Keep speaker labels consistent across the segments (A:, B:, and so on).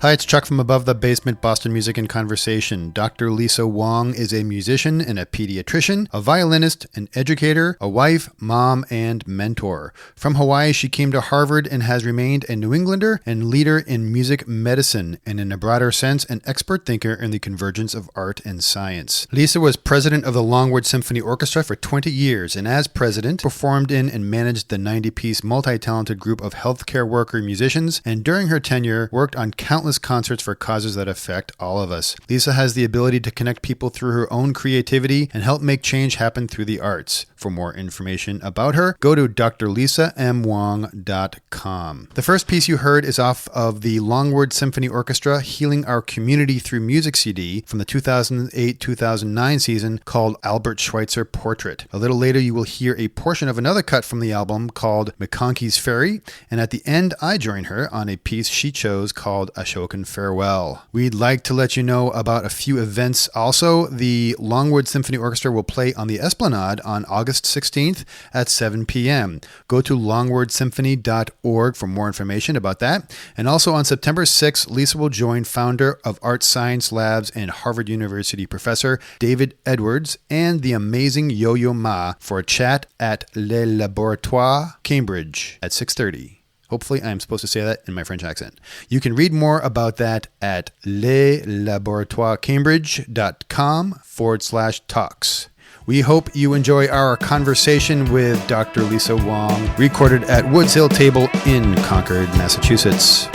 A: Hi, it's Chuck from Above the Basement, Boston Music and Conversation. Dr. Lisa Wong is a musician and a pediatrician, a violinist, an educator, a wife, mom, and mentor. From Hawaii, she came to Harvard and has remained a New Englander and leader in music medicine, and in a broader sense, an expert thinker in the convergence of art and science. Lisa was president of the Longwood Symphony Orchestra for 20 years, and as president, performed in and managed the 90-piece multi-talented group of healthcare worker musicians, and during her tenure, worked on countless concerts for causes that affect all of us. Lisa has the ability to connect people through her own creativity and help make change happen through the arts. For more information about her, go to drlisamwong.com. The first piece you heard is off of the Longwood Symphony Orchestra Healing Our Community Through Music CD from the 2008-2009 season called Albert Schweitzer Portrait. A little later, you will hear a portion of another cut from the album called McConkey's Ferry, and at the end, I join her on a piece she chose called Ashokan Farewell. We'd like to let you know about a few events also. The Longwood Symphony Orchestra will play on the Esplanade on August 16th at 7 p.m. Go to longwoodsymphony.org for more information about that. And also on September 6th, Lisa will join founder of Art Science Labs and Harvard University professor David Edwards and the amazing Yo-Yo Ma for a chat at Le Laboratoire, Cambridge at 6:30. Hopefully, I'm supposed to say that in my French accent. You can read more about that at lelaboratoirecambridge.com/talks. We hope you enjoy our conversation with Dr. Lisa Wong, recorded at Woods Hill Table in Concord, Massachusetts.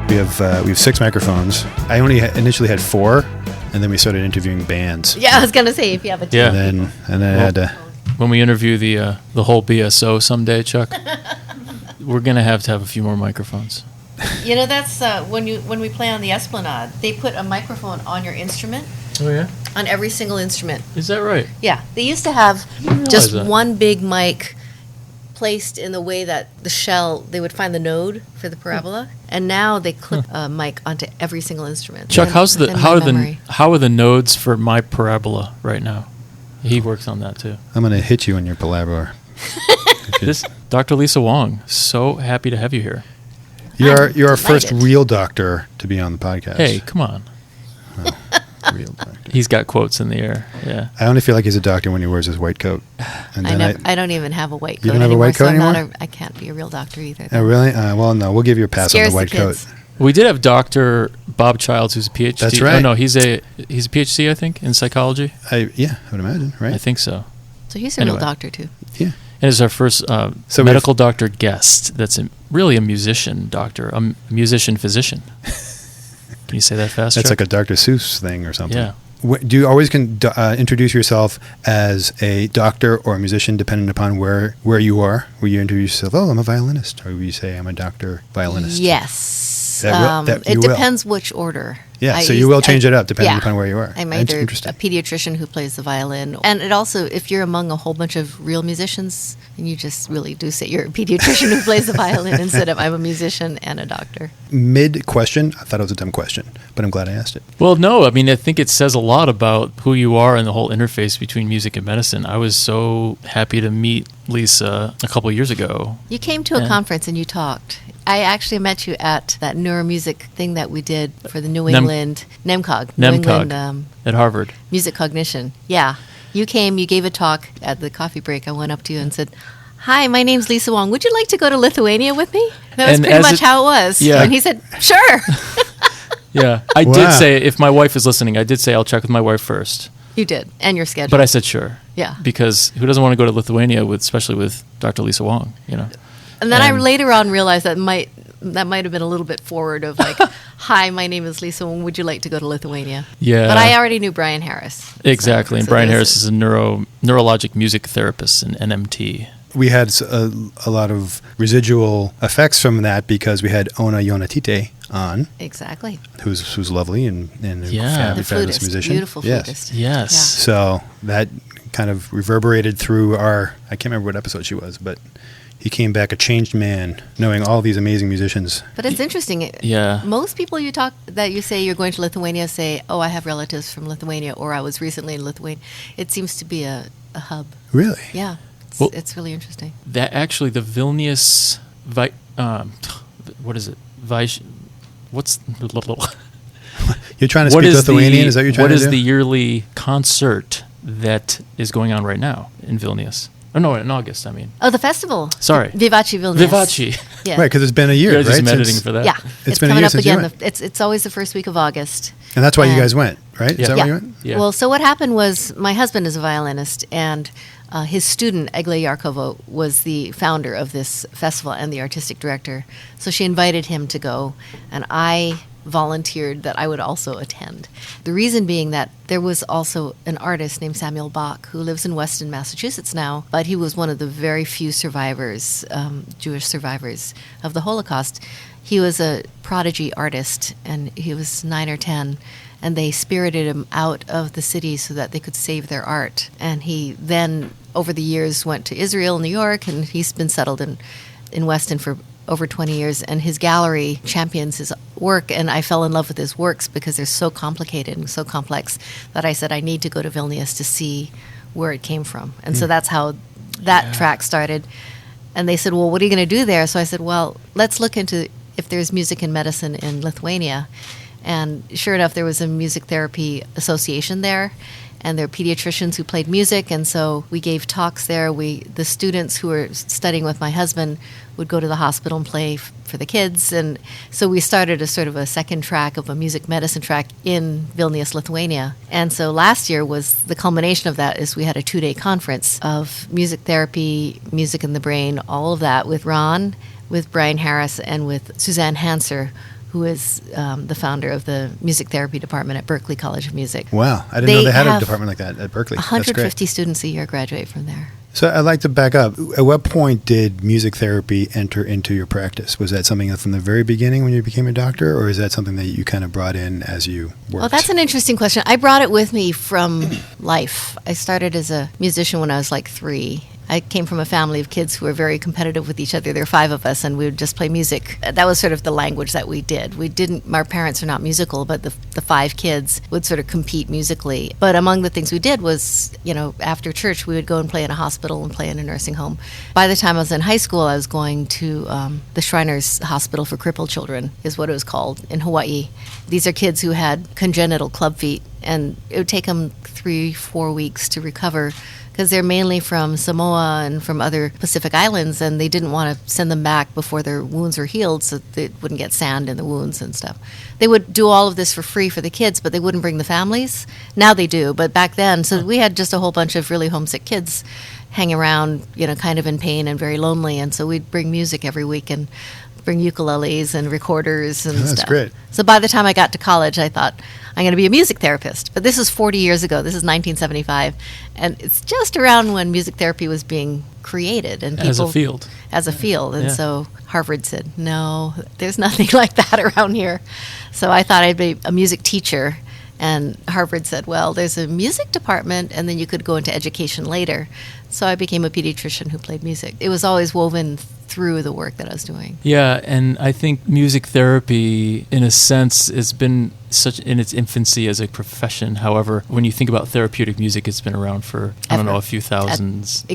A: We have 6 microphones. I only initially had 4. And then we started interviewing bands.
B: Yeah, I was gonna say if you have a team.
C: Yeah.
A: And then I had to.
C: When we interview the whole BSO someday, Chuck, we're gonna have to have a few more microphones.
B: You know, that's when we play on the Esplanade, they put a microphone on your instrument.
C: Oh yeah.
B: On every single instrument.
C: Is that right?
B: Yeah, they used to have
C: realize
B: just
C: that.
B: one big mic placed in the way that the shell, they would find the node for the parabola, and now they clip a mic onto every single instrument.
C: Chuck,
B: And-
C: how are
B: memory.
C: the nodes for my parabola right now? He works on that too.
A: I'm going to hit you in your palaver.
C: This Dr. Lisa Wong, so happy to have you here.
A: You're our first
B: delighted.
A: real doctor to be on the podcast.
C: Hey, come on.
A: Real doctor.
C: He's got quotes in the air. Yeah.
A: I only feel like he's a doctor when he wears his white coat. And
B: I don't even have a white coat
A: You don't have a
B: anymore,
A: white coat
B: so
A: anymore?
B: I can't be a real doctor either.
A: Oh, really? Well, no, we'll give you a pass on
B: Scares
A: the white coat.
B: kids.
C: We did have Dr. Bob Childs, who's a PhD.
A: That's right.
C: Oh no, he's a PhD, I think, in psychology.
A: I would imagine, right?
C: I think so.
B: So he's a
C: Anyway.
B: real doctor too.
A: Yeah.
C: And it's our first
A: So
C: medical doctor guest. That's really a musician doctor, a musician physician. Can you say that fast?
A: That's
C: Chuck?
A: like a Dr. Seuss thing or something.
C: Yeah.
A: Do you always introduce yourself as a doctor or a musician, depending upon where you are? Will you introduce yourself, oh, I'm a violinist? Or will you say, I'm a doctor violinist?
B: Yes.
A: That
B: It
A: you will.
B: depends which order.
A: Yeah, so you will change it up depending upon where you are.
B: I'm
A: That's
B: either
A: interesting.
B: a pediatrician who plays the violin, and it also, if you're among a whole bunch of real musicians, and you just really do say you're a pediatrician who plays the violin instead of I'm a musician and a doctor.
A: Mid-question, I thought it was a dumb question, but I'm glad I asked it.
C: Well, no, I mean, I think it says a lot about who you are and the whole interface between music and medicine. I was so happy to meet Lisa a couple of years ago.
B: You came to a
C: Yeah.
B: conference and you talked. I actually met you at that neuromusic thing that we did for the New England NEMCOG. New England
C: at Harvard.
B: Music Cognition. Yeah. You came, you gave a talk at the coffee break. I went up to you and said, hi, my name's Lisa Wong. Would you like to go to Lithuania with me? That was
C: And
B: pretty
C: as
B: much
C: it-
B: how it was.
C: Yeah.
B: And he said, sure.
C: Yeah. I
A: Wow.
C: did say, if my wife is listening, I did say I'll check with my wife first.
B: You did. And your schedule.
C: But I said sure.
B: Yeah.
C: Because who doesn't want to go to Lithuania, especially with Dr. Lisa Wong, you know?
B: And then I
C: And-
B: later on realized that might have been a little bit forward of like, hi, my name is Lisa Wong. Would you like to go to Lithuania?
C: Yeah.
B: But I already knew Brian Harris.
C: Exactly. And
B: So
C: Brian
B: there's
C: Harris is a neurologic music therapist, an NMT.
A: We had a lot of residual effects from that because we had Ona Yonatite on,
B: Exactly.
A: who's lovely and
C: Yeah.
B: The
A: fabulous
B: flutist.
A: musician.
B: Beautiful
A: Yes.
B: flutist.
C: Yes.
A: So that kind of reverberated through I can't remember what episode she was, but he came back a changed man, knowing all these amazing musicians.
B: But it's interesting.
C: Yeah.
B: Most people you say you're going to Lithuania say, oh, I have relatives from Lithuania, or I was recently in Lithuania. It seems to be a hub.
A: Really?
B: Yeah. It's really interesting.
C: That actually, the Vilnius, what is it? What's
A: You're trying to speak Lithuanian? Is that what you're trying to do?
C: What is the yearly concert that is going on right now in Vilnius? Oh, no, in August, I mean.
B: Oh, the festival.
C: Sorry.
B: Vivace Vilnius.
C: Vivace.
B: Yeah.
A: Right, because it's been a year,
C: You guys
A: right?
C: are editing for that.
B: Yeah.
A: It's been a
B: coming
A: year
B: up
A: since you
B: again.
A: went.
B: It's always the first week of August.
A: And that's why you guys went, right?
C: Yeah.
A: Is that why you went?
C: Yeah.
B: Well, so what happened was my husband is a violinist, and his student, Egla Yarkovo, was the founder of this festival and the artistic director. So she invited him to go, and I volunteered that I would also attend. The reason being that there was also an artist named Samuel Bach who lives in Weston, Massachusetts now, but he was one of the very few survivors, Jewish survivors of the Holocaust. He was a prodigy artist, and he was 9 or 10, and they spirited him out of the city so that they could save their art. And he then, over the years, went to Israel, New York, and he's been settled in Weston for over 20 years, and his gallery champions his work, and I fell in love with his works because they're so complicated and so complex that I said I need to go to Vilnius to see where it came from. And so that's how that track started. And they said, well, what are you going to do there? So I said, well, let's look into if there's music and medicine in Lithuania. And sure enough, there was a music therapy association there, and there are pediatricians who played music, and so we gave talks there. The students who were studying with my husband would go to the hospital and play for the kids, and so we started a sort of a second track of a music medicine track in Vilnius, Lithuania. And so last year was the culmination of that. Is we had a 2-day conference of music therapy, music in the brain, all of that with Ron, with Brian Harris, and with Suzanne Hanser, who is the founder of the music therapy department at Berklee College of Music.
A: Wow. I didn't know they had a department like that at Berklee.
B: 150 students a year graduate from there.
A: So I'd like to back up. At what point did music therapy enter into your practice? Was that something from the very beginning when you became a doctor, or is that something that you kind of brought in as you worked?
B: Well, that's an interesting question. I brought it with me from life. I started as a musician when I was like 3. I came from a family of kids who were very competitive with each other. There were 5 of us, and we would just play music. That was sort of the language that we did. Our parents are not musical, but the 5 kids would sort of compete musically. But among the things we did was, after church, we would go and play in a hospital and play in a nursing home. By the time I was in high school, I was going to the Shriners Hospital for Crippled Children, is what it was called, in Hawaii. These are kids who had congenital club feet, and it would take them 3-4 weeks to recover, because they're mainly from Samoa and from other Pacific islands, and they didn't want to send them back before their wounds were healed so they wouldn't get sand in the wounds and stuff. They would do all of this for free for the kids, but they wouldn't bring the families. Now they do, but back then, so we had just a whole bunch of really homesick kids hanging around, kind of in pain and very lonely, and so we'd bring music every week and bring ukuleles and recorders and stuff.
A: That's great.
B: So by the time I got to college, I thought, I'm going to be a music therapist. But this is 40 years ago. This is 1975. And it's just around when music therapy was being created. And people, as a field. And so Harvard said, no, there's nothing like that around here. So I thought I'd be a music teacher. And Harvard said, well, there's a music department, and then you could go into education later. So I became a pediatrician who played music. It was always woven through the work that I was doing.
C: Yeah, and I think music therapy, in a sense, has been such in its infancy as a profession. However, when you think about therapeutic music, it's been around for, a few thousands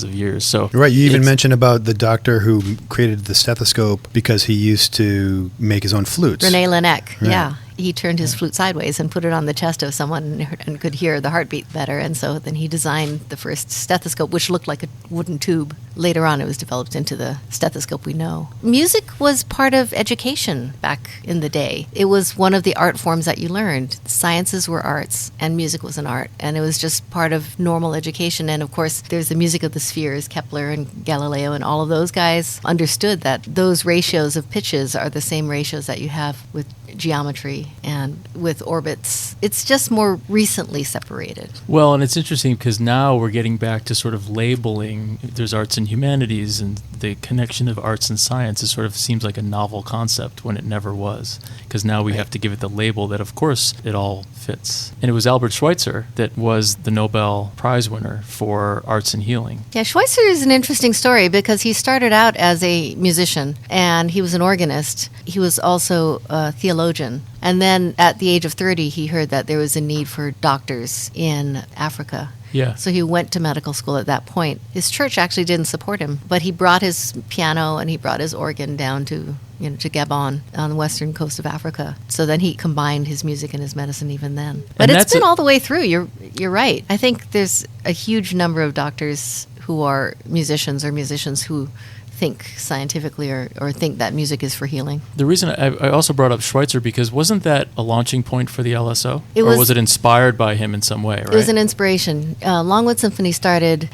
C: of years. So
A: right, you even mentioned about the doctor who created the stethoscope because he used to make his own flutes.
B: René Laennec,
A: right.
B: Yeah. He turned his flute sideways and put it on the chest of someone and could hear the heartbeat better. And so then he designed the first stethoscope, which looked like a wooden tube. Later on, it was developed into the stethoscope we know. Music was part of education back in the day. It was one of the art forms that you learned. Sciences were arts, and music was an art. And it was just part of normal education. And of course, there's the music of the spheres. Kepler and Galileo and all of those guys understood that those ratios of pitches are the same ratios that you have with geometry and with orbits. It's just more recently separated.
C: Well, and it's interesting because now we're getting back to sort of labeling. There's arts and humanities, and the connection of arts and science is sort of seems like a novel concept when it never was, because now we have to give it the label that, of course, it all fits. And it was Albert Schweitzer that was the Nobel Prize winner for arts and healing.
B: Yeah, Schweitzer is an interesting story because he started out as a musician, and he was an organist. He was also a theologian theologian. And then at the age of 30, he heard that there was a need for doctors in Africa.
C: Yeah.
B: So he went to medical school at that point. His church actually didn't support him, but he brought his piano and he brought his organ down to Gabon on the western coast of Africa. So then he combined his music and his medicine even then. But it's been all the way through. You're right. I think there's a huge number of doctors who are musicians or musicians who think scientifically or think that music is for healing.
C: The reason I also brought up Schweitzer because wasn't that a launching point for the LSO? Or was it inspired by him in some way, right?
B: It was an inspiration. Longwood Symphony started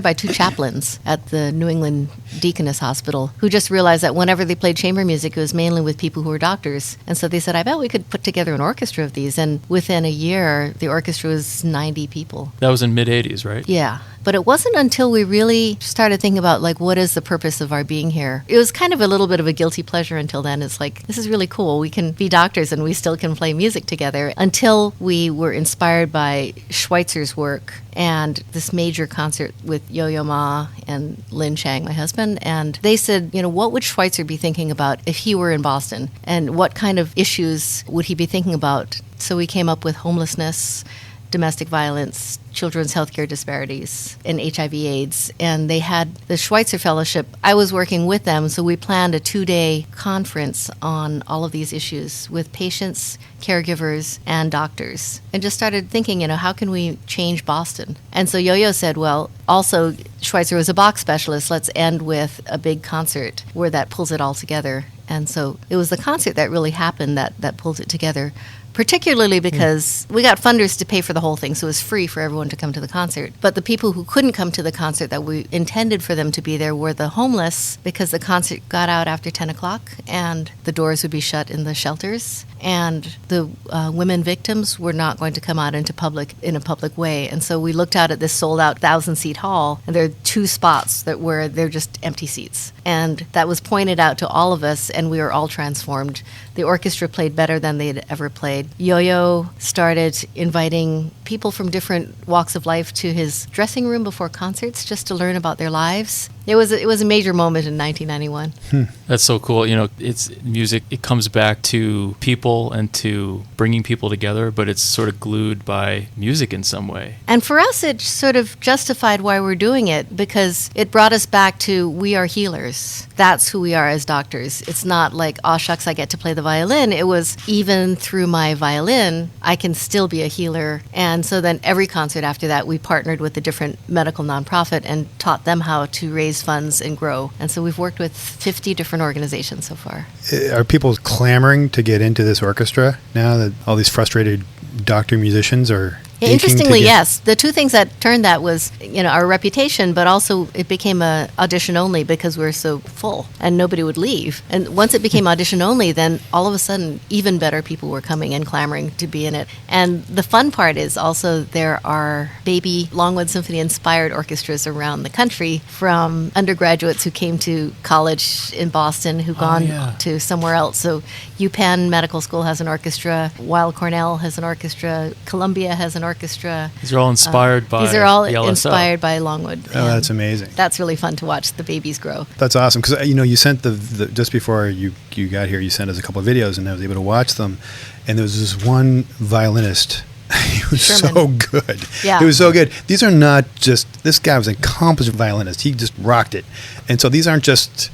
B: by two chaplains at the New England Deaconess Hospital who just realized that whenever they played chamber music, it was mainly with people who were doctors. And so they said, I bet we could put together an orchestra of these. And within a year, the orchestra was 90 people.
C: That was in mid-'80s, right?
B: Yeah. But it wasn't until we really started thinking about, like, what is the purpose of our being here? It was kind of a little bit of a guilty pleasure until then. It's like, this is really cool. We can be doctors and we still can play music together. Until we were inspired by Schweitzer's work and this major concert with Yo-Yo Ma and Lin Chang, my husband. And they said, what would Schweitzer be thinking about if he were in Boston? And what kind of issues would he be thinking about? So we came up with homelessness, domestic violence, children's healthcare disparities, and HIV/AIDS. And they had the Schweitzer Fellowship. I was working with them, so we planned a 2-day conference on all of these issues with patients, caregivers, and doctors. And just started thinking, how can we change Boston? And so Yo-Yo said, well, also Schweitzer was a Bach specialist. Let's end with a big concert where that pulls it all together. And so it was the concert that really happened that pulled it together, particularly because we got funders to pay for the whole thing, so it was free for everyone to come to the concert. But the people who couldn't come to the concert that we intended for them to be there were the homeless, because the concert got out after 10 o'clock and the doors would be shut in the shelters. And the women victims were not going to come out into public in a public way. And so we looked out at this sold-out 1,000-seat hall, and there are 2 spots where they're just empty seats. And that was pointed out to all of us, and we were all transformed. The orchestra played better than they had ever played. Yo-Yo started inviting people from different walks of life to his dressing room before concerts just to learn about their lives. It was a major moment in 1991.
C: That's so cool. It's music. It comes back to people and to bringing people together, but it's sort of glued by music in some way.
B: And for us, it sort of justified why we're doing it, because it brought us back to we are healers. That's who we are as doctors. It's not like, oh, shucks, I get to play the violin. It was, even through my violin, I can still be a healer. And so then every concert after that, we partnered with a different medical nonprofit and taught them how to raise funds and grow. And so we've worked with 50 different organizations so far.
A: Are people clamoring to get into this orchestra now that all these frustrated doctor musicians are
B: Interestingly, yes. The 2 things that turned that was, our reputation, but also it became a audition only because we were so full and nobody would leave. And once it became audition only, then all of a sudden, even better people were coming and clamoring to be in it. And the fun part is also there are baby Longwood Symphony inspired orchestras around the country, from undergraduates who came to college in Boston who've gone to somewhere else. So UPenn Medical School has an orchestra, Weill Cornell has an orchestra, Columbia has an orchestra.
C: These are all inspired by
B: These are all
C: the LSO.
B: inspired by Longwood.
A: Oh, that's amazing.
B: That's really fun to watch the babies grow.
A: That's awesome, because you sent the just before you got here, you sent us a couple of videos, and I was able to watch them. And there was this one violinist. He was
B: Sherman.
A: so good.
B: Yeah.
A: He was so good. These are not just, this guy was an accomplished violinist. He just rocked it. And so these aren't just,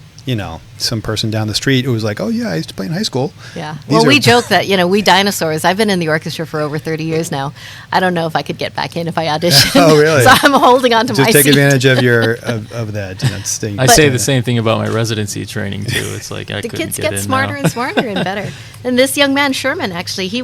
A: some person down the street who was like, oh, yeah, I used to play in high school.
B: Yeah. Well, we joke that, we dinosaurs. I've been in the orchestra for over 30 years now. I don't know if I could get back in if I auditioned.
A: Oh, really?
B: So I'm holding on to my seat.
A: Just take advantage of your of that.
C: I say the same thing about my residency training, too. It's like I
B: the
C: couldn't
B: kids
C: get
B: get
C: in
B: smarter
C: now.
B: and smarter and better. And this young man, Sherman, actually, he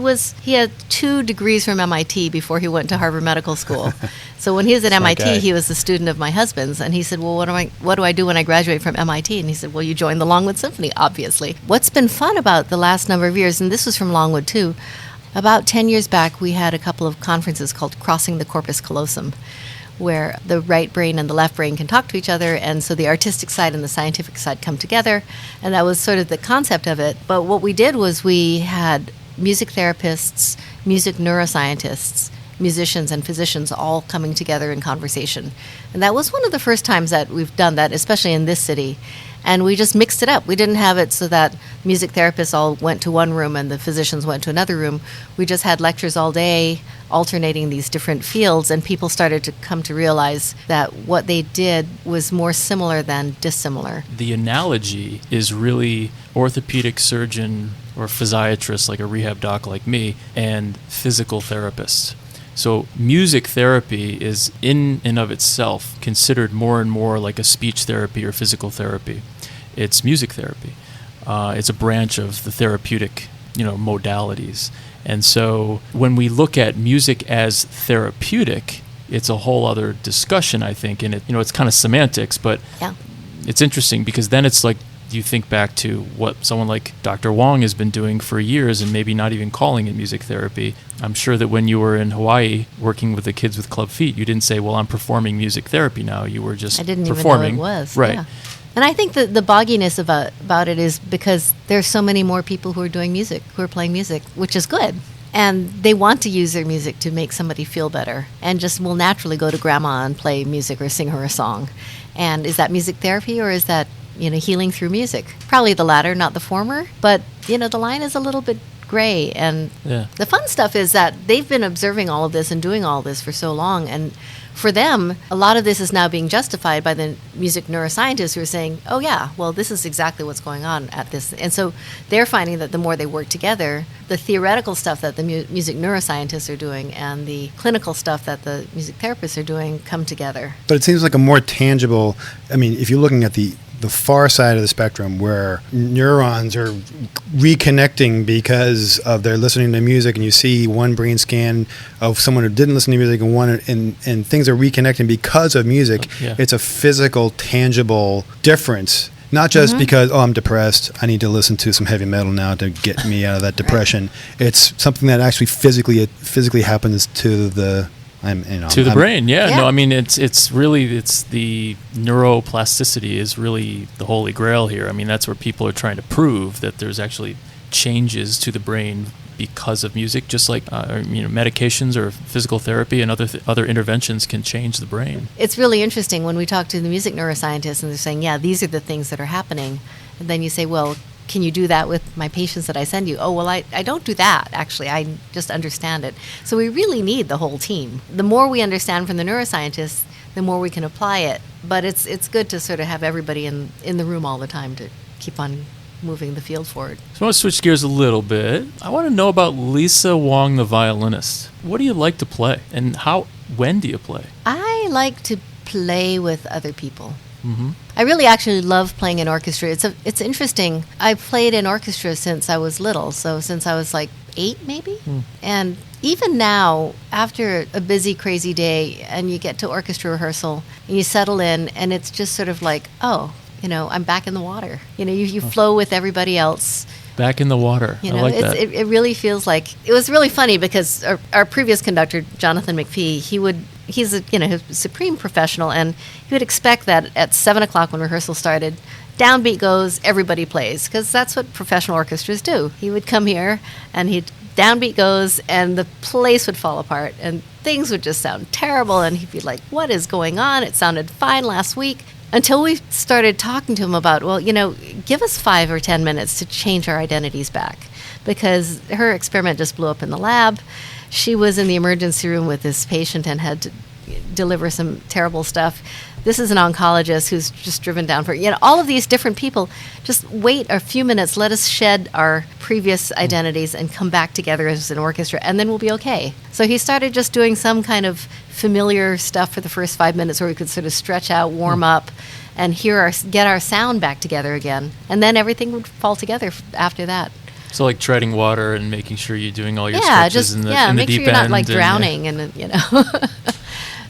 B: had 2 degrees from MIT before he went to Harvard Medical School. So when he was at MIT,
A: guy.
B: he was a student of my husband's, and he said, well, what do I do when I graduate from MIT? And he said, well, you join the Longwood Symphony, obviously. What's been fun about the last number of years, and this was from Longwood too, about 10 years back, we had a couple of conferences called Crossing the Corpus Callosum, where the right brain and the left brain can talk to each other, and so the artistic side and the scientific side come together, and that was sort of the concept of it. But what we did was we had music therapists, music neuroscientists, musicians and physicians all coming together in conversation. And that was one of the first times that we've done that, especially in this city. And we just mixed it up. We didn't have it so that music therapists all went to one room and the physicians went to another room. We just had lectures all day alternating these different fields, and people started to come to realize that what they did was more similar than dissimilar.
C: The analogy is really orthopedic surgeon or physiatrist, like a rehab doc like me, and physical therapist. So music therapy is in and of itself considered more and more like a speech therapy or physical therapy. It's music therapy. It's a branch of the therapeutic, modalities. And so when we look at music as therapeutic, it's a whole other discussion, I think. And it's kind of semantics, but
B: Yeah.
C: it's interesting because then it's like you think back to what someone like Dr. Wong has been doing for years and maybe not even calling it music therapy. I'm sure that when you were in Hawaii working with the kids with club feet, you didn't say, well, I'm performing music therapy now. You were just
B: I didn't
C: performing.
B: even know it was.
C: Right.
B: Yeah. And I think that the bogginess about it is because there's so many more people who are doing music, who are playing music, which is good. And they want to use their music to make somebody feel better and just will naturally go to grandma and play music or sing her a song. And is that music therapy or is that healing through music? Probably the latter, not the former. But, the line is a little bit gray. And the fun stuff is that they've been observing all of this and doing all of this for so long. And for them, a lot of this is now being justified by the music neuroscientists who are saying, oh, yeah, well, this is exactly what's going on at this. And so they're finding that the more they work together, the theoretical stuff that the music neuroscientists are doing and the clinical stuff that the music therapists are doing come together.
A: But it seems like a more tangible, if you're looking at the far side of the spectrum where neurons are reconnecting because of their listening to music, and you see one brain scan of someone who didn't listen to music and one, and things are reconnecting because of music. It's a physical, tangible difference. Not just because, I'm depressed, I need to listen to some heavy metal now to get me out of that depression. It's something that actually physically happens to the brain. It's really, it's the neuroplasticity is really the holy grail here. That's where people are trying to prove that there's actually changes to the brain because of music, just like medications or physical therapy and other interventions can change the brain.
B: It's really interesting when we talk to the music neuroscientists and they're saying, yeah, these are the things that are happening. And then you say, well, can you do that with my patients that I send you? Oh, well, I don't do that, actually. I just understand it. So we really need the whole team. The more we understand from the neuroscientists, the more we can apply it. But it's good to sort of have everybody in the room all the time to keep on moving the field forward.
C: So I want to switch gears a little bit. I want to know about Lisa Wong, the violinist. What do you like to play? And when do you play?
B: I like to play with other people.
C: Mm-hmm.
B: I really actually love playing in orchestra. It's interesting. I played in orchestra since I was little, so since I was like 8 maybe. And even now, after a busy, crazy day, and you get to orchestra rehearsal, and you settle in, and it's just sort of like, I'm back in the water. You flow with everybody else.
C: Back in the water. I like that.
B: It really feels like, it was really funny because our previous conductor, Jonathan McPhee, he's a supreme professional, and he would expect that at 7 o'clock when rehearsal started, downbeat goes, everybody plays, because that's what professional orchestras do. He would come here, and downbeat goes, and the place would fall apart, and things would just sound terrible, and he'd be like, what is going on? It sounded fine last week. Until we started talking to him about, give us 5 or 10 minutes to change our identities back, because her experiment just blew up in the lab. She was in the emergency room with this patient and had to deliver some terrible stuff. This is an oncologist who's just driven down for, all of these different people. Just wait a few minutes, let us shed our previous identities and come back together as an orchestra, and then we'll be okay. So he started just doing some kind of familiar stuff for the first 5 minutes where we could sort of stretch out, warm up, and get our sound back together again. And then everything would fall together after that.
C: So like treading water and making sure you're doing all your stretches in the deep end.
B: Make sure you're not like drowning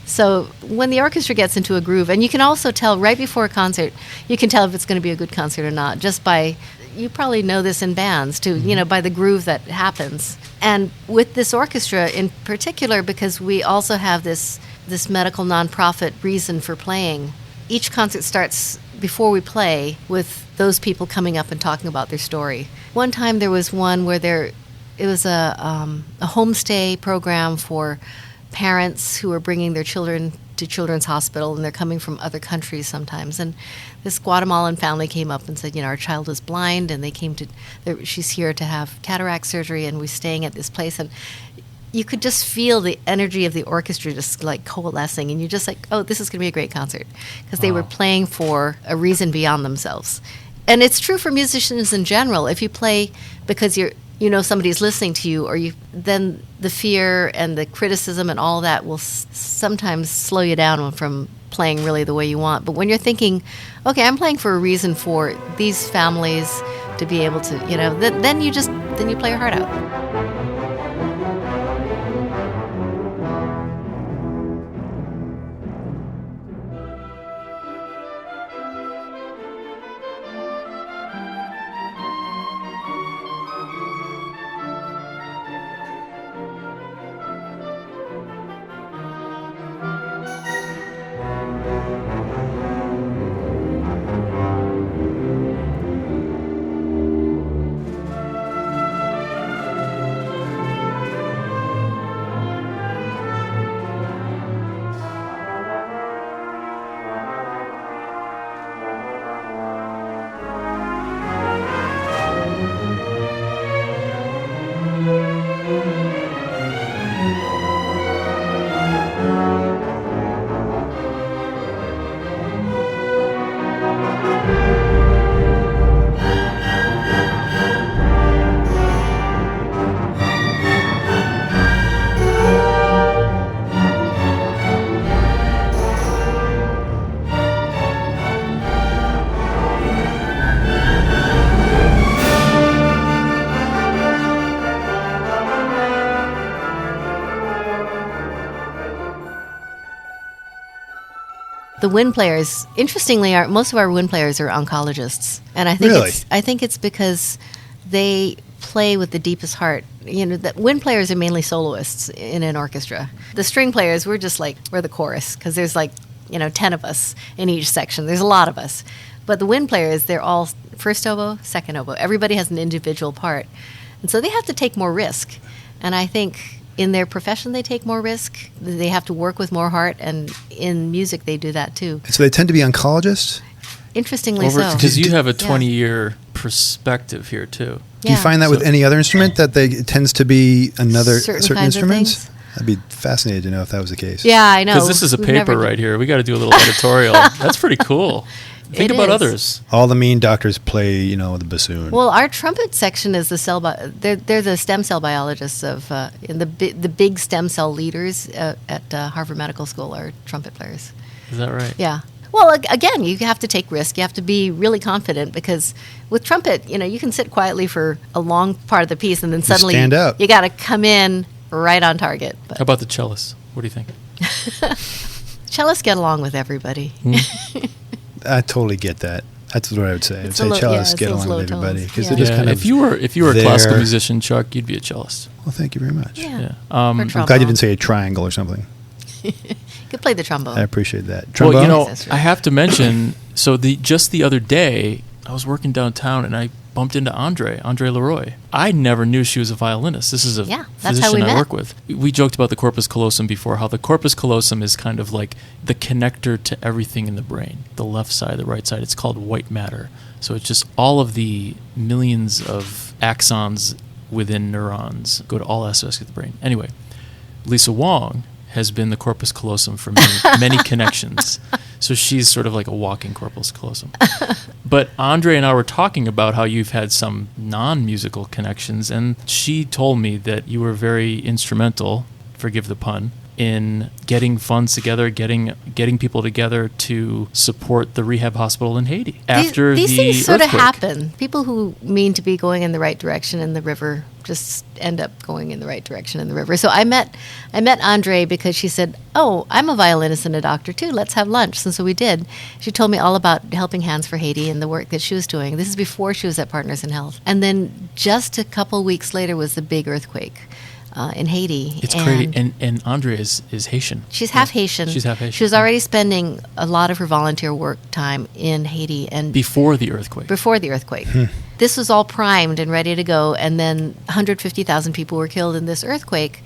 B: So when the orchestra gets into a groove, and you can also tell right before a concert, you can tell if it's going to be a good concert or not, just by, you probably know this in bands too, by the groove that happens. And with this orchestra in particular, because we also have this medical nonprofit reason for playing, each concert starts before we play with those people coming up and talking about their story. One time there was one where it was a homestay program for parents who are bringing their children to Children's Hospital, and they're coming from other countries sometimes. And this Guatemalan family came up and said, our child is blind, and she's here to have cataract surgery, and we're staying at this place. And you could just feel the energy of the orchestra just like coalescing, and you're just like, oh, this is going to be a great concert, because they were playing for a reason beyond themselves. And it's true for musicians in general. If you play because somebody's listening to you, then the fear and the criticism and all that will sometimes slow you down from playing really the way you want. But when you're thinking, okay, I'm playing for a reason for these families to be able to, then you play your heart out. The wind players, interestingly, most of our wind players are oncologists, and I think it's because they play with the deepest heart. The wind players are mainly soloists in an orchestra. The string players, we're the chorus, because there's 10 of us in each section. There's a lot of us, but the wind players, they're all first oboe, second oboe. Everybody has an individual part, and so they have to take more risk. And I think in their profession, they take more risk. They have to work with more heart, and in music, they do that too.
A: And so they tend to be oncologists?
B: Interestingly so.
C: Because you have a 20-year perspective here too.
A: Do you find that with any other instrument, that it tends to be certain instruments? I'd be fascinated to know if that was the case.
B: Yeah, I know.
C: Because this is a paper right here. We got to do a little editorial. That's pretty cool. Think about others.
A: All the mean doctors play, the bassoon.
B: Well, our trumpet section is they're the stem cell biologists the big stem cell leaders at Harvard Medical School are trumpet players.
C: Is that right?
B: Yeah. Well, again, you have to take risk. You have to be really confident, because with trumpet, you can sit quietly for a long part of the piece, and then suddenly
A: stand up.
B: You got to come in right on target. But
C: how about the cellists? What do you think?
B: Cellists get along with everybody.
A: I totally get that. That's what I would say. I'd say cellists get along with everybody, because they're just kind of.
C: If you were a classical musician, Chuck, you'd be a cellist.
A: Well, thank you very much.
B: Yeah.
A: I'm glad you didn't say a triangle or something.
B: You could play the trombone.
A: I appreciate that. Trombone?
C: Well, I have to mention. So just the other day, I was working downtown, and I bumped into Andre Leroy. I never knew she was a violinist. This is a physician I work with. We joked about the corpus callosum before, how the corpus callosum is kind of like the connector to everything in the brain. The left side, the right side. It's called white matter. So it's just all of the millions of axons within neurons go to all aspects of the brain. Anyway, Lisa Wong has been the corpus callosum for many connections. So she's sort of like a walking corpus callosum. But Andre and I were talking about how you've had some non-musical connections, and she told me that you were very instrumental, forgive the pun, in getting funds together, getting people together to support the rehab hospital in Haiti after
B: these
C: the
B: things sort of
C: earthquake.
B: happen. People who mean to be going in the right direction in the river just end up going in the right direction in the river. So I met Andre because she said, "Oh, I'm a violinist and a doctor too. Let's have lunch." And so we did. She told me all about Helping Hands for Haiti and the work that she was doing. This is before she was at Partners in Health. And then just a couple weeks later was the big earthquake in Haiti.
C: It's crazy. And Andre is Haitian.
B: She's half Haitian.
C: She's half Haitian.
B: She was already spending a lot of her volunteer work time in Haiti. And
C: Before the earthquake.
B: This was all primed and ready to go, and then 150,000 people were killed in this earthquake.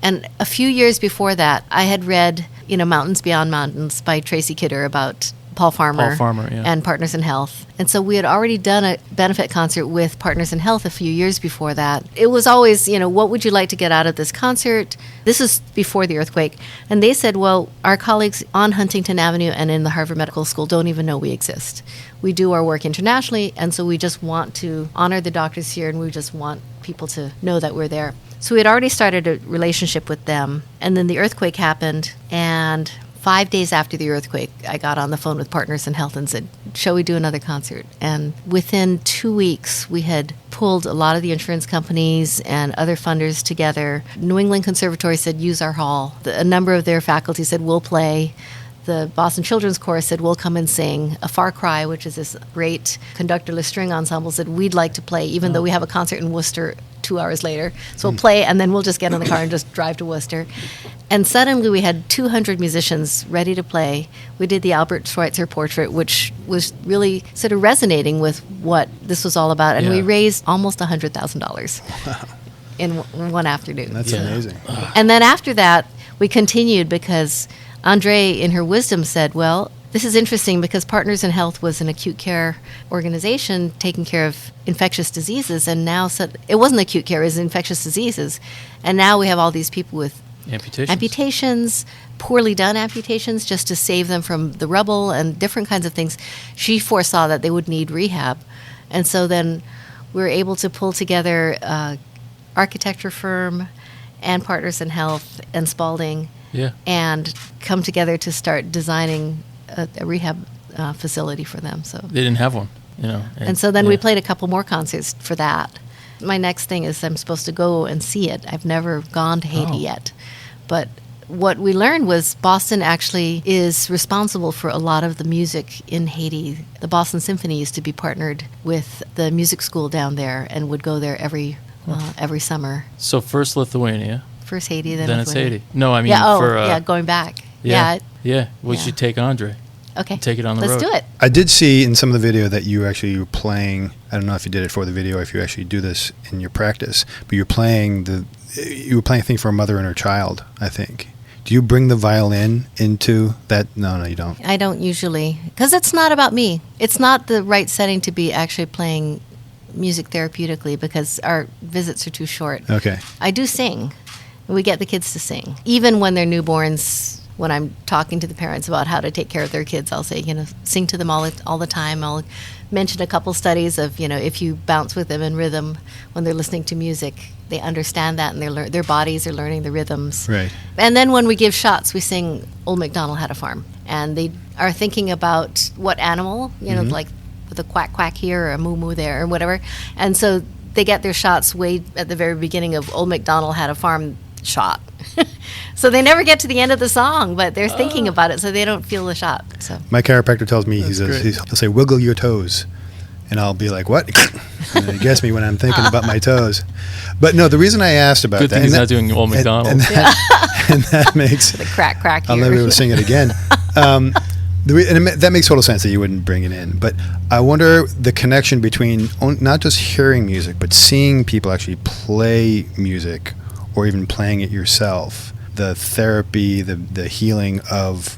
B: And a few years before that, I had read, Mountains Beyond Mountains by Tracy Kidder about Paul Farmer,
C: yeah.
B: and Partners in Health. And so we had already done a benefit concert with Partners in Health a few years before that. It was always, what would you like to get out of this concert? This is before the earthquake. And they said, well, our colleagues on Huntington Avenue and in the Harvard Medical School don't even know we exist. We do our work internationally, and so we just want to honor the doctors here, and we just want people to know that we're there. So we had already started a relationship with them, and then the earthquake happened, and 5 days after the earthquake, I got on the phone with Partners in Health and said, shall we do another concert? And within 2 weeks, we had pulled a lot of the insurance companies and other funders together. New England Conservatory said, use our hall. A number of their faculty said, we'll play. The Boston Children's Chorus said, we'll come and sing. A Far Cry, which is this great conductorless string ensemble, said, we'd like to play, even though we have a concert in Worcester 2 hours later. So we'll play, and then we'll just get in the car and just drive to Worcester. And suddenly we had 200 musicians ready to play. We did the Albert Schweitzer portrait, which was really sort of resonating with what this was all about. And we raised almost $100,000 in one afternoon.
A: That's amazing.
B: And then after that, we continued because Andre, in her wisdom, said, well, this is interesting because Partners in Health was an acute care organization taking care of infectious diseases, and now it wasn't acute care, it was infectious diseases. And now we have all these people with amputations, poorly done amputations, just to save them from the rubble and different kinds of things. She foresaw that they would need rehab. And so then we were able to pull together an architecture firm and Partners in Health and Spalding and come together to start designing a rehab facility for them. So
C: they didn't have one,
B: And so then we played a couple more concerts for that. My next thing is I'm supposed to go and see it. I've never gone to Haiti yet. But what we learned was Boston actually is responsible for a lot of the music in Haiti. The Boston Symphony used to be partnered with the music school down there and would go there every summer.
C: So first Lithuania.
B: First Haiti, then
C: it's
B: Lithuania.
C: Haiti. No, I mean
B: going back.
C: We should take Andre.
B: Okay.
C: Take it on the road.
B: Let's do it.
A: I did see in some of the video that you actually were playing. I don't know if you did it for the video, if you actually do this in your practice, but you were playing a thing for a mother and her child, I think. Do you bring the violin into that? No, you don't.
B: I don't usually, because it's not about me. It's not the right setting to be actually playing music therapeutically because our visits are too short.
A: Okay.
B: I do sing. We get the kids to sing. Even when they're newborns, when I'm talking to the parents about how to take care of their kids, I'll say, sing to them all the time. I'll mention a couple studies of, if you bounce with them in rhythm when they're listening to music, they understand that and their bodies are learning the rhythms.
A: Right.
B: And then when we give shots, we sing Old MacDonald Had a Farm. And they are thinking about what animal, like with a quack quack here or a moo moo there or whatever. And so they get their shots way at the very beginning of Old MacDonald Had a Farm shot. So they never get to the end of the song, but they're thinking about it, so they don't feel the shot. So
A: my chiropractor tells me, he'll say, wiggle your toes. And I'll be like, what? And he gets me when I'm thinking about my toes. But no, the reason I asked about
C: Good thing he's not doing Old MacDonald.
A: And that makes...
B: the crack here.
A: I'll never be able to sing it again. That makes total sense that you wouldn't bring it in. But I wonder the connection between not just hearing music, but seeing people actually play music or even playing it yourself. The therapy, the healing of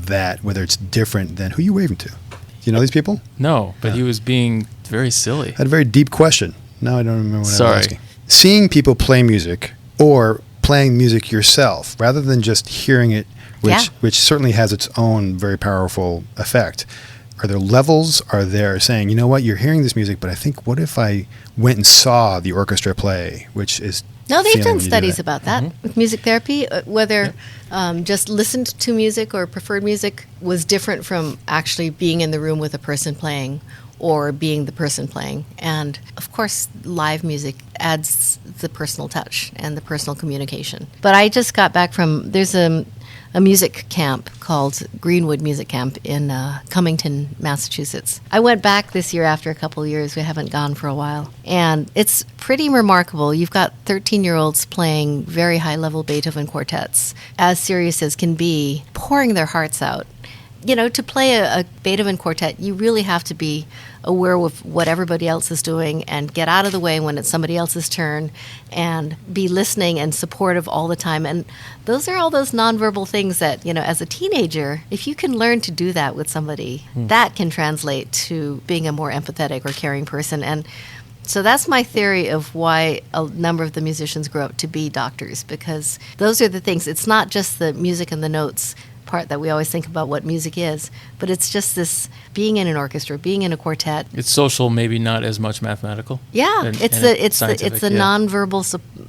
A: that, whether it's different than who you waving to. Do you know these people?
C: No, but he was being very silly.
A: I had a very deep question. Now I don't remember what I was asking. Seeing people play music or playing music yourself, rather than just hearing it, which certainly has its own very powerful effect. Are there levels? Are there saying, you know what, you're hearing this music, but I think what if I went and saw the orchestra play, which is...
B: No, they've done studies about that with music therapy, whether just listened to music or preferred music was different from actually being in the room with a person playing or being the person playing. And, of course, live music adds the personal touch and the personal communication. But I just got back there's a music camp called Greenwood Music Camp in Cummington, Massachusetts. I went back this year after a couple of years. We haven't gone for a while. And it's pretty remarkable. You've got 13-year-olds playing very high-level Beethoven quartets, as serious as can be, pouring their hearts out. to play a Beethoven quartet, you really have to be aware of what everybody else is doing and get out of the way when it's somebody else's turn and be listening and supportive all the time. And those are all those nonverbal things that, as a teenager, if you can learn to do that with somebody, that can translate to being a more empathetic or caring person. And so that's my theory of why a number of the musicians grow up to be doctors, because those are the things. It's not just the music and the notes part that we always think about what music is, but it's just this being in an orchestra, being in a quartet.
C: It's social, maybe not as much mathematical.
B: Yeah, it's the
C: scientific,
B: nonverbal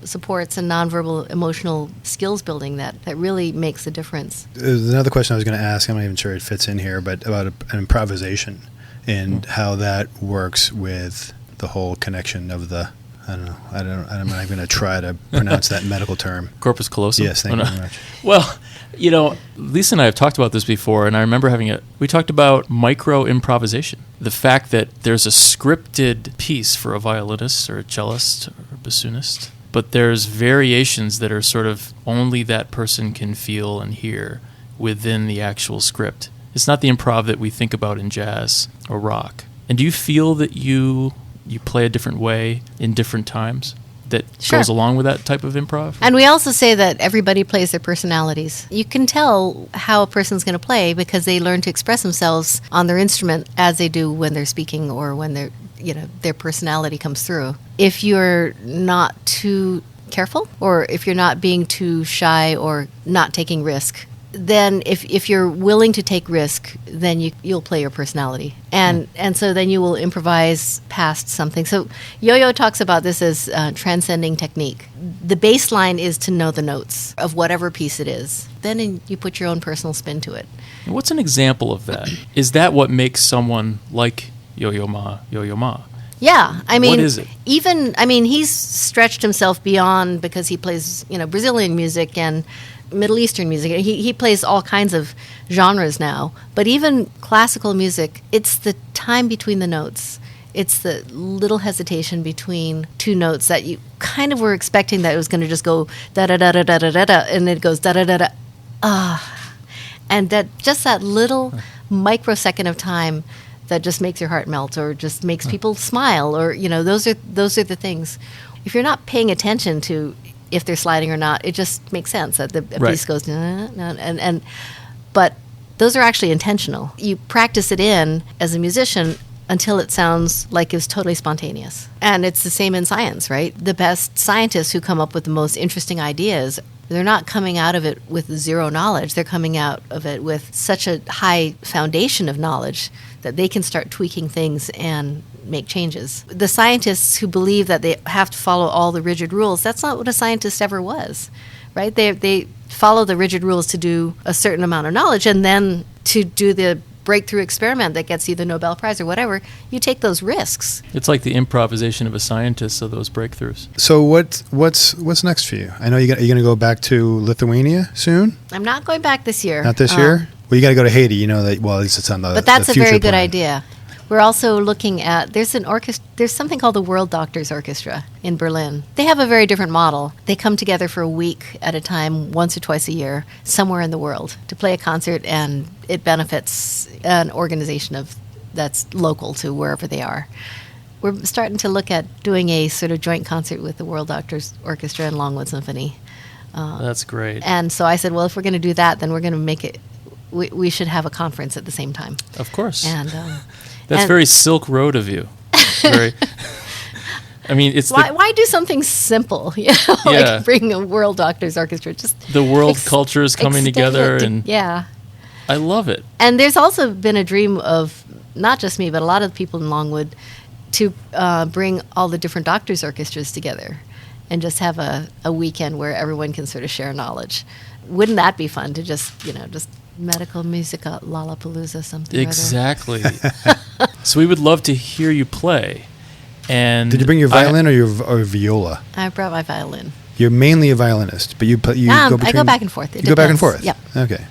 B: supports and nonverbal emotional skills building that really makes a difference.
A: There's another question I was going to ask. I'm not even sure it fits in here, but about improvisation and how that works with the whole connection of the. I'm not even going to try to pronounce that medical term.
C: Corpus callosum?
A: Yes, thank you very much.
C: Well, Lisa and I have talked about this before, and I remember we talked about micro improvisation. The fact that there's a scripted piece for a violinist or a cellist or a bassoonist, but there's variations that are sort of only that person can feel and hear within the actual script. It's not the improv that we think about in jazz or rock. And do you feel that you play a different way in different times that
B: Sure.
C: goes along with that type of improv?
B: And we also say that everybody plays their personalities. You can tell how a person's going to play because they learn to express themselves on their instrument as they do when they're speaking or when they're, their personality comes through. If you're not too careful or if you're not being too shy or not taking risk, then if you're willing to take risk, then you'll play your personality. And so then you will improvise past something. So Yo-Yo talks about this as transcending technique. The baseline is to know the notes of whatever piece it is. Then you put your own personal spin to it.
C: What's an example of that? Is that what makes someone like Yo-Yo Ma, Yo-Yo Ma?
B: Yeah,
C: what is it?
B: He's stretched himself beyond because he plays, Brazilian music and Middle Eastern music. He plays all kinds of genres now. But even classical music, it's the time between the notes. It's the little hesitation between two notes that you kind of were expecting that it was going to just go da-da-da-da-da-da-da, and it goes da-da-da-da, and that little microsecond of time that just makes your heart melt or just makes people smile or, those are the things. If you're not paying attention to if they're sliding or not, it just makes sense that the piece goes, but those are actually intentional. You practice it in as a musician until it sounds like it was totally spontaneous. And it's the same in science, right? The best scientists who come up with the most interesting ideas, they're not coming out of it with zero knowledge. They're coming out of it with such a high foundation of knowledge that they can start tweaking things and make changes. The scientists who believe that they have to follow all the rigid rules, that's not what a scientist ever was, right? They follow the rigid rules to do a certain amount of knowledge, and then to do the breakthrough experiment that gets you the Nobel Prize or whatever, you take those risks.
C: It's like the improvisation of a scientist of those breakthroughs.
A: So what's next for you? I know you're going to go back to Lithuania soon?
B: I'm not going back this year.
A: Not this year? Well, you got to go to Haiti. You know that. Well, at least it's on the.
B: But that's
A: the
B: a very
A: future
B: good
A: plan.
B: idea. We're also looking at there's something called the World Doctors Orchestra in Berlin. They have a very different model. They come together for a week at a time, once or twice a year, somewhere in the world to play a concert, and it benefits an organization that's local to wherever they are. We're starting to look at doing a sort of joint concert with the World Doctors Orchestra and Longwood Symphony.
C: That's great.
B: And so I said, well, if we're going to do that, then we're going to make it. We should have a conference at the same time.
C: Of course.
B: And
C: that's very Silk Road of you. Very. I mean, it's
B: why do something simple? Like bring a World Doctors Orchestra. Just
C: the world culture is coming together, and
B: yeah,
C: I love it.
B: And there's also been a dream of not just me, but a lot of people in Longwood to bring all the different doctors' orchestras together and just have a weekend where everyone can sort of share knowledge. Wouldn't that be fun to just medical music Lollapalooza something?
C: Exactly. So we would love to hear you play. And
A: did you bring your violin or viola?
B: I brought my violin.
A: You're mainly a violinist, but you go between.
B: I go back and forth.
A: You go back and forth.
B: Yep.
A: Okay.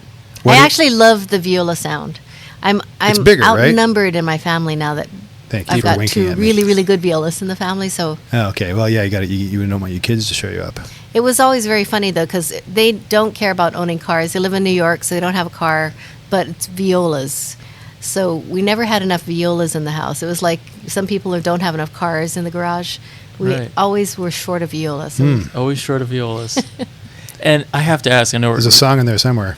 B: I actually love the viola sound. I'm
A: bigger,
B: outnumbered in my family now that
A: Thank you
B: I've
A: for
B: got
A: winking
B: two
A: at me.
B: really, really good violists in the family. So.
A: Oh, okay. Well, yeah, you don't want your kids to show you up.
B: It was always very funny, though, because they don't care about owning cars. They live in New York, so they don't have a car. but it's violas. So we never had enough violas in the house. It was like some people who don't have enough cars in the garage. We always were short of violas. So
C: Always short of violas. And I have to ask, I know
A: There's a song in there somewhere.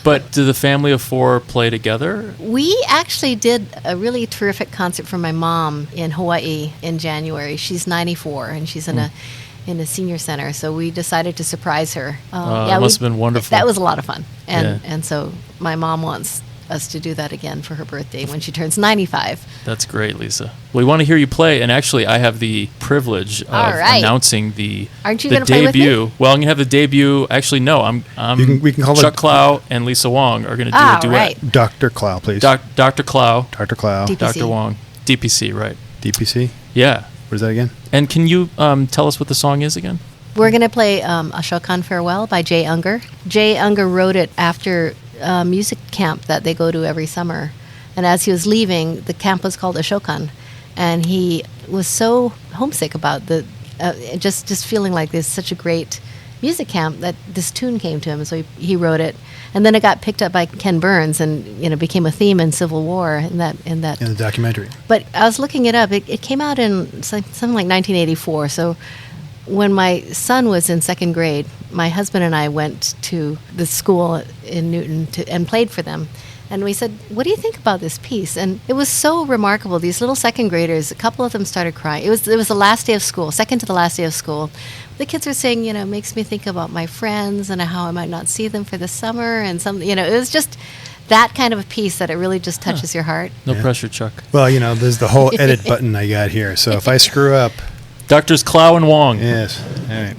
C: but do the family of four play together?
B: We actually did a really terrific concert for my mom in Hawaii in January. She's 94 and she's in a senior center, so we decided to surprise her.
C: That must have been wonderful.
B: That was a lot of fun, and so my mom wants us to do that again for her birthday when she turns 95.
C: That's great, Lisa. We want to hear you play, and actually, I have the privilege of announcing the
B: Aren't you
C: the
B: gonna play with
C: debut.
B: me?
C: Well, I'm gonna have the debut. Actually, no,
A: We can call
C: Chuck
A: it
C: Clow and Lisa Wong are gonna do a duet.
B: Right.
A: Dr. Clow, please.
C: Dr. Clow,
A: Dr. Clow.
B: DPC.
C: Dr. Wong, DPC, right?
A: DPC.
C: Yeah.
A: What is that again?
C: And can you tell us what the song is again?
B: We're going to play Ashokan Farewell by Jay Unger. Jay Unger wrote it after a music camp that they go to every summer. And as he was leaving, the camp was called Ashokan. And he was so homesick about just feeling like this such a great music camp that this tune came to him. So he wrote it. And then it got picked up by Ken Burns and became a theme in Civil War in the
A: documentary.
B: But I was looking it up. It came out in something like 1984. So when my son was in second grade, my husband and I went to the school in Newton and played for them. And we said, what do you think about this piece? And it was so remarkable. These little second graders, a couple of them started crying. It was the last day of school, second to the last day of school. The kids were saying, it makes me think about my friends and how I might not see them for the summer. And it was just that kind of a piece that it really just touches your heart.
C: No pressure, Chuck.
A: Well, there's the whole edit button I got here. So if I screw up.
C: Doctors Clow and Wong.
A: Yes. All right.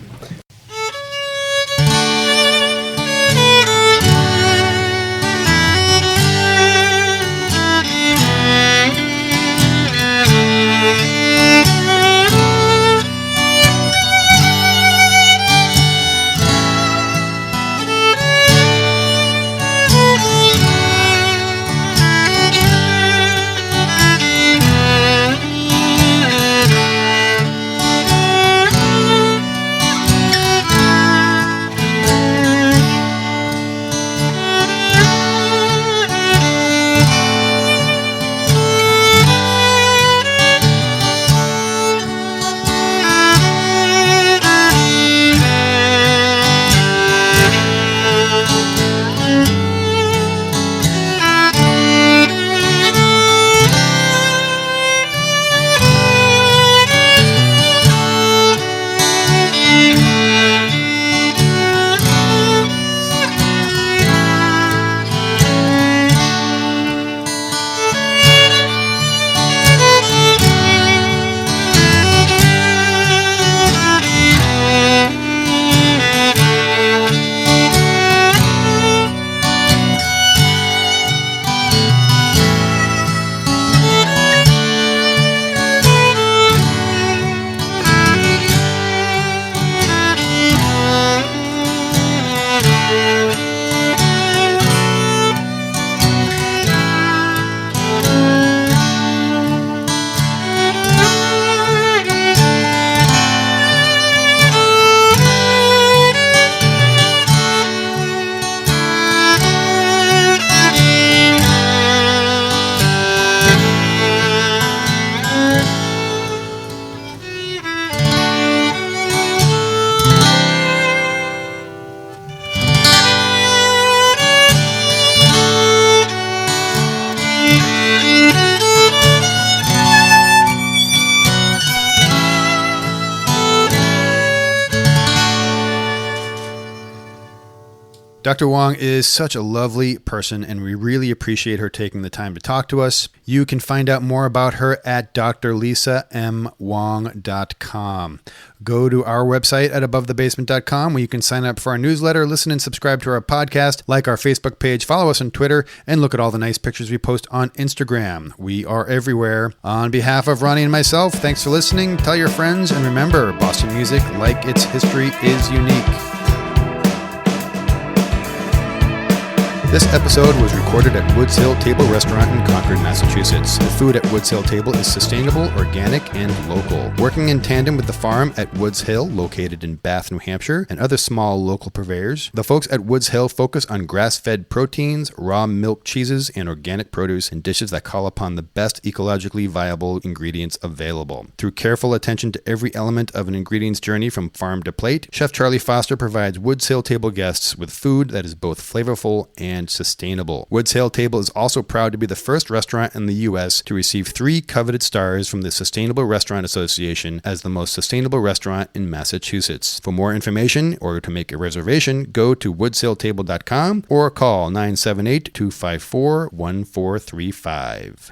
A: Dr. Wong is such a lovely person, and we really appreciate her taking the time to talk to us. You can find out more about her at drlisamwong.com. Go to our website at abovethebasement.com where you can sign up for our newsletter, listen and subscribe to our podcast, like our Facebook page, follow us on Twitter, and look at all the nice pictures we post on Instagram. We are everywhere. On behalf of Ronnie and myself, thanks for listening. Tell your friends, and remember, Boston music, like its history, is unique. This episode was recorded at Woods Hill Table Restaurant in Concord, Massachusetts. The food at Woods Hill Table is sustainable, organic, and local. Working in tandem with the farm at Woods Hill, located in Bath, New Hampshire, and other small local purveyors, the folks at Woods Hill focus on grass-fed proteins, raw milk cheeses, and organic produce in dishes that call upon the best ecologically viable ingredients available. Through careful attention to every element of an ingredient's journey from farm to plate, Chef Charlie Foster provides Woods Hill Table guests with food that is both flavorful and sustainable. Woods Hill Table is also proud to be the first restaurant in the U.S. to receive 3 coveted stars from the Sustainable Restaurant Association as the most sustainable restaurant in Massachusetts. For more information or to make a reservation, go to woodshilltable.com or call 978-254-1435.